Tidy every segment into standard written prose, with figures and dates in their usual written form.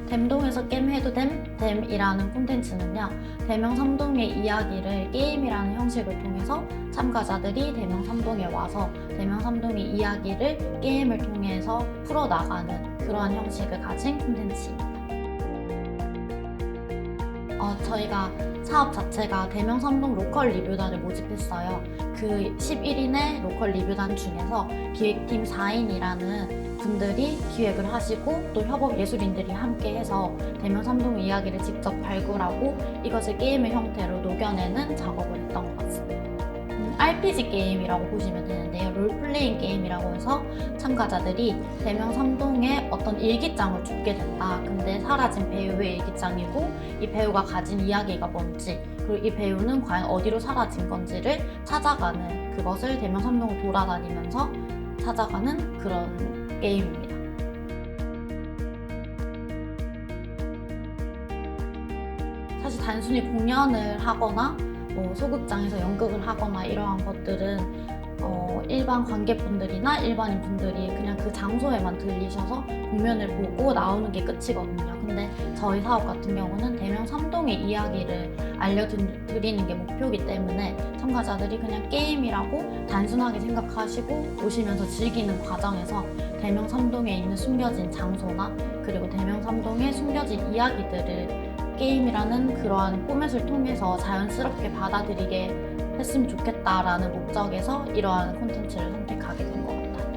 댐동에서 게임 해도 댐이라는 콘텐츠는요, 대명 삼동의 이야기를 게임이라는 형식을 통해서 참가자들이 대명 삼동에 와서 대명 삼동의 이야기를 게임을 통해서 풀어나가는 그러한 형식을 가진 콘텐츠입니다. 저희가 사업 자체가 대명 삼동 로컬 리뷰단을 모집했어요. 그 11인의 로컬 리뷰단 중에서 기획팀 4인이라는 분들이 기획을 하시고 또 협업 예술인들이 함께 해서 대명 삼동 이야기를 직접 발굴하고 이것을 게임의 형태로 녹여내는 작업을 했던 것 같습니다. RPG 게임이라고 보시면 되는데요. 롤플레잉 게임이라고 해서 참가자들이 대명 삼동에 어떤 일기장을 줍게 된다. 근데 사라진 배우의 일기장이고 이 배우가 가진 이야기가 뭔지 그리고 이 배우는 과연 어디로 사라진 건지를 찾아가는, 그것을 대명 삼동을 돌아다니면서 찾아가는 그런 게임입니다. 사실 단순히 공연을 하거나 소극장에서 연극을 하거나 이러한 것들은 일반 관객분들이나 일반인 분들이 그냥 그 장소에만 들리셔서 공연을 보고 나오는 게 끝이거든요. 근데 저희 사업 같은 경우는 대명 삼동의 이야기를 알려드리는 게 목표이기 때문에 참가자들이 그냥 게임이라고 단순하게 생각하시고 오시면서 즐기는 과정에서 대명 삼동에 있는 숨겨진 장소나 그리고 대명 삼동에 숨겨진 이야기들을 게임이라는 그러한 포맷을 통해서 자연스럽게 받아들이게 했으면 좋겠다라는 목적에서 이러한 콘텐츠를 선택하게 된 것 같아요.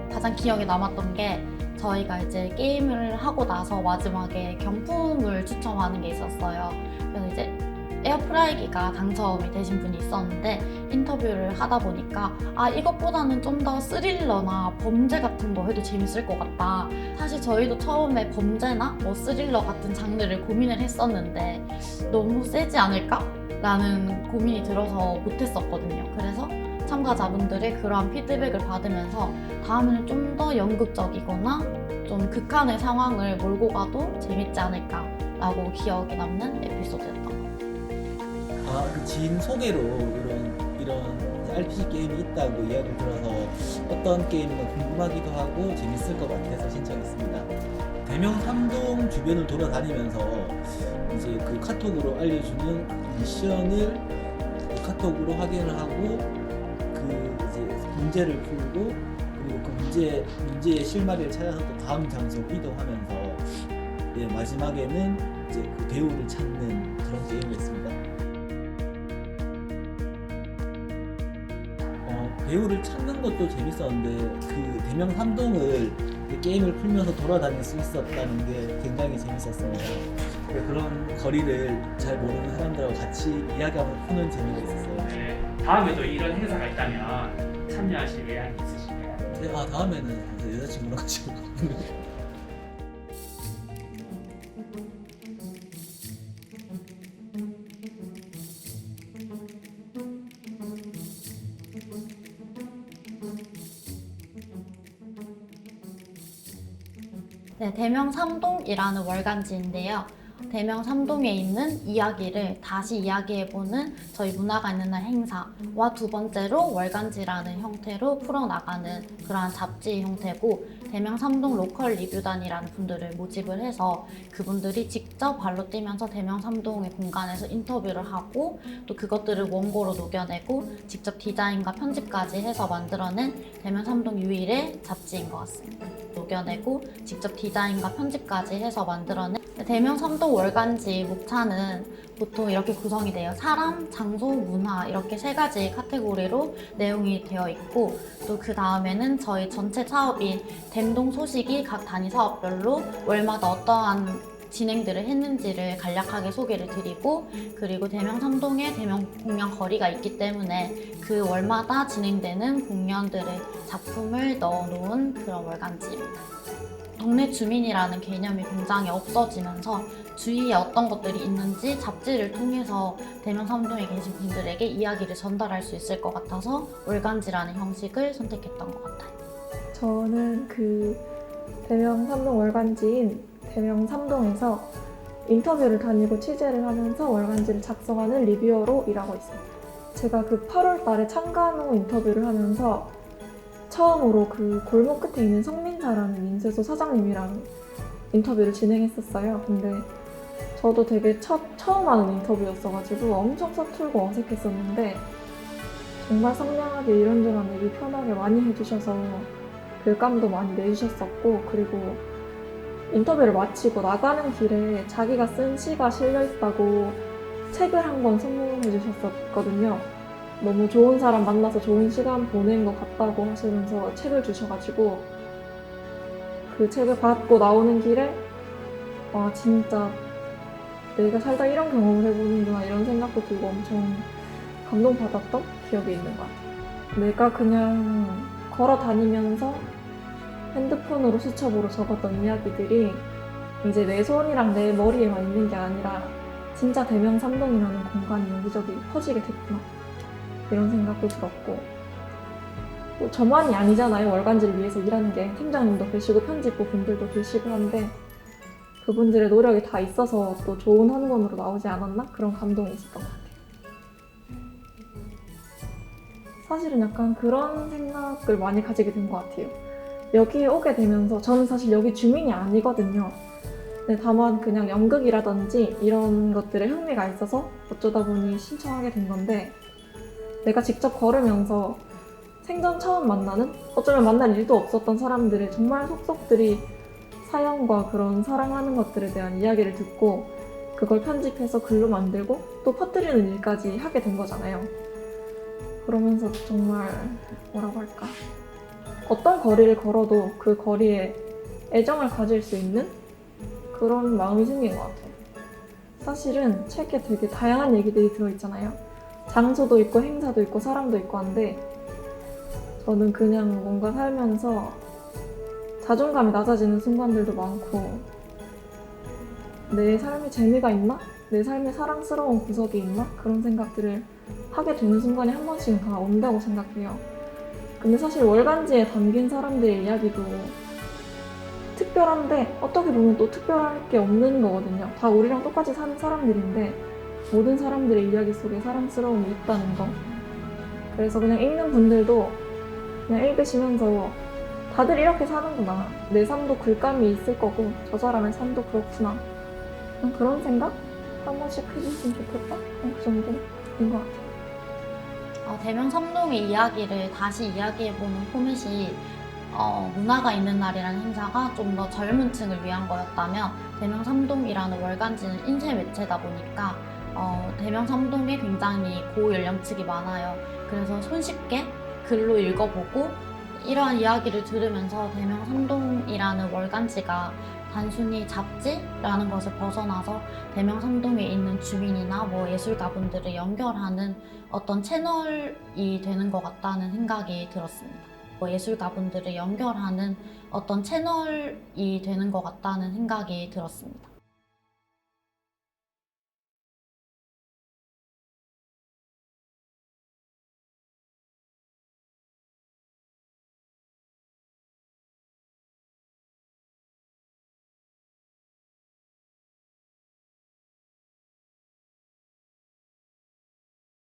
가장 기억에 남았던 게 저희가 이제 게임을 하고 나서 마지막에 경품을 추첨하는 게 있었어요. 그래서 이제 에어프라이기가 당첨이 되신 분이 있었는데 인터뷰를 하다 보니까 이것보다는 좀 더 스릴러나 범죄 같은 거 해도 재밌을 것 같다. 사실 저희도 처음에 범죄나 스릴러 같은 장르를 고민을 했었는데 너무 세지 않을까? 라는 고민이 들어서 못했었거든요. 그래서 참가자분들의 그러한 피드백을 받으면서 다음에는 좀 더 연극적이거나 좀 극한의 상황을 몰고 가도 재밌지 않을까 라고 기억에 남는 에피소드였던 것 같아요. 그 지인 소개로 이런 RPG 게임이 있다고 이야기를 들어서 어떤 게임인가 궁금하기도 하고 재밌을 것 같아서 신청했습니다. 대명 삼동 주변을 돌아다니면서 이제 그 카톡으로 알려주는 미션을 카톡으로 확인을 하고 그 이제 문제를 풀고 그리고 그 문제의 실마리를 찾아서 또 다음 장소로 이동하면서 마지막에는 이제 그 배우를 찾는 그런 게임이었습니다. 배우를 찾는 것도 재밌었는데 그 대명 삼동을 게임을 풀면서 돌아다닐 수 있었다는 게 굉장히 재밌었습니다. 그런 거리를 잘 모르는 사람들하고 같이 이야기하면서 푸는 재미가 있었어요. 네, 다음에도 이런 행사가 있다면 참여하실 의향이 있으신가요? 네, 다음에는 여자친구랑 같이 네, 대명 삼동이라는 월간지인데요. 대명 삼동에 있는 이야기를 다시 이야기해보는 저희 문화가 있는 날 행사와 두 번째로 월간지라는 형태로 풀어나가는 그러한 잡지 형태고, 대명 삼동 로컬 리뷰단이라는 분들을 모집을 해서 그분들이 직접 발로 뛰면서 대명 삼동의 공간에서 인터뷰를 하고 또 그것들을 원고로 녹여내고 직접 디자인과 편집까지 해서 만들어낸 대명 삼동 유일의 잡지인 것 같습니다. 녹여내고 직접 디자인과 편집까지 해서 만들어낸 대명 삼동 월간지 목차는 보통 이렇게 구성이 돼요. 사람, 장소, 문화 이렇게 세 가지 카테고리로 내용이 되어 있고 또 그 다음에는 저희 전체 사업인 댐동 소식이 각 단위 사업별로 월마다 어떠한 진행들을 했는지를 간략하게 소개를 드리고, 그리고 대명 삼동에 대명 공연 거리가 있기 때문에 그 월마다 진행되는 공연들의 작품을 넣어놓은 그런 월간지입니다. 동네 주민이라는 개념이 굉장히 없어지면서 주위에 어떤 것들이 있는지 잡지를 통해서 대명 삼동에 계신 분들에게 이야기를 전달할 수 있을 것 같아서 월간지라는 형식을 선택했던 것 같아요. 저는 그 대명 삼동 월간지인 대명 삼동에서 인터뷰를 다니고 취재를 하면서 월간지를 작성하는 리뷰어로 일하고 있습니다. 제가 그 8월 달에 창간호 인터뷰를 하면서 처음으로 그 골목 끝에 있는 성민사라는 민세소 사장님이랑 인터뷰를 진행했었어요. 근데 저도 되게 처음 하는 인터뷰였어가지고 엄청 서툴고 어색했었는데 정말 선명하게 이런저런 얘기 편하게 많이 해주셔서 글감도 많이 내주셨었고, 그리고 인터뷰를 마치고 나가는 길에 자기가 쓴 시가 실려있다고 책을 한 권 선물해 주셨었거든요. 너무 좋은 사람 만나서 좋은 시간 보낸 것 같다고 하시면서 책을 주셔가지고 그 책을 받고 나오는 길에 와, 진짜 내가 살다 이런 경험을 해보는구나 이런 생각도 들고 엄청 감동받았던 기억이 있는 것 같아요. 내가 그냥 걸어 다니면서 핸드폰으로 수첩으로 적었던 이야기들이 이제 내 손이랑 내 머리에만 있는 게 아니라 진짜 대명 삼동이라는 공간이 여기저기 퍼지게 됐구나 이런 생각도 들었고, 또 저만이 아니잖아요. 월간지를 위해서 일하는 게 팀장님도 계시고 편집부 분들도 계시고 한데 그분들의 노력이 다 있어서 또 좋은 한 권으로 나오지 않았나? 그런 감동이 있었던 것 같아요. 사실은 약간 그런 생각을 많이 가지게 된 것 같아요. 여기에 오게 되면서 저는 사실 여기 주민이 아니거든요. 근데 다만 그냥 연극이라든지 이런 것들에 흥미가 있어서 어쩌다 보니 신청하게 된 건데, 내가 직접 걸으면서 생전 처음 만나는, 어쩌면 만날 일도 없었던 사람들의 정말 속속들이 사연과 그런 사랑하는 것들에 대한 이야기를 듣고 그걸 편집해서 글로 만들고 또 퍼뜨리는 일까지 하게 된 거잖아요. 그러면서 정말 뭐라고 할까, 어떤 거리를 걸어도 그 거리에 애정을 가질 수 있는 그런 마음이 생긴 것 같아요. 사실은 책에 되게 다양한 얘기들이 들어있잖아요. 장소도 있고 행사도 있고 사람도 있고 한데 저는 그냥 뭔가 살면서 자존감이 낮아지는 순간들도 많고 내 삶에 재미가 있나? 내 삶에 사랑스러운 구석이 있나? 그런 생각들을 하게 되는 순간이 한 번씩은 다 온다고 생각해요. 근데 사실 월간지에 담긴 사람들의 이야기도 특별한데 어떻게 보면 또 특별할 게 없는 거거든요. 다 우리랑 똑같이 사는 사람들인데 모든 사람들의 이야기 속에 사랑스러움이 있다는 거. 그래서 그냥 읽는 분들도 그냥 읽으시면서 다들 이렇게 사는구나, 내 삶도 글감이 있을 거고 저 사람의 삶도 그렇구나, 그런 생각 한 번씩 해주시면 좋겠다, 그 정도인 것 같아요. 대명 삼동의 이야기를 다시 이야기해보는 포맷이 문화가 있는 날이라는 행사가 좀 더 젊은 층을 위한 거였다면, 대명 삼동이라는 월간지는 인쇄 매체다 보니까 대명 삼동에 굉장히 고연령층이 많아요. 그래서 손쉽게 글로 읽어보고 이러한 이야기를 들으면서 대명 삼동이라는 월간지가 단순히 잡지라는 것을 벗어나서 대명 삼동에 있는 주민이나 뭐 예술가분들을 연결하는 어떤 채널이 되는 것 같다는 생각이 들었습니다. 예술가분들을 연결하는 어떤 채널이 되는 것 같다는 생각이 들었습니다.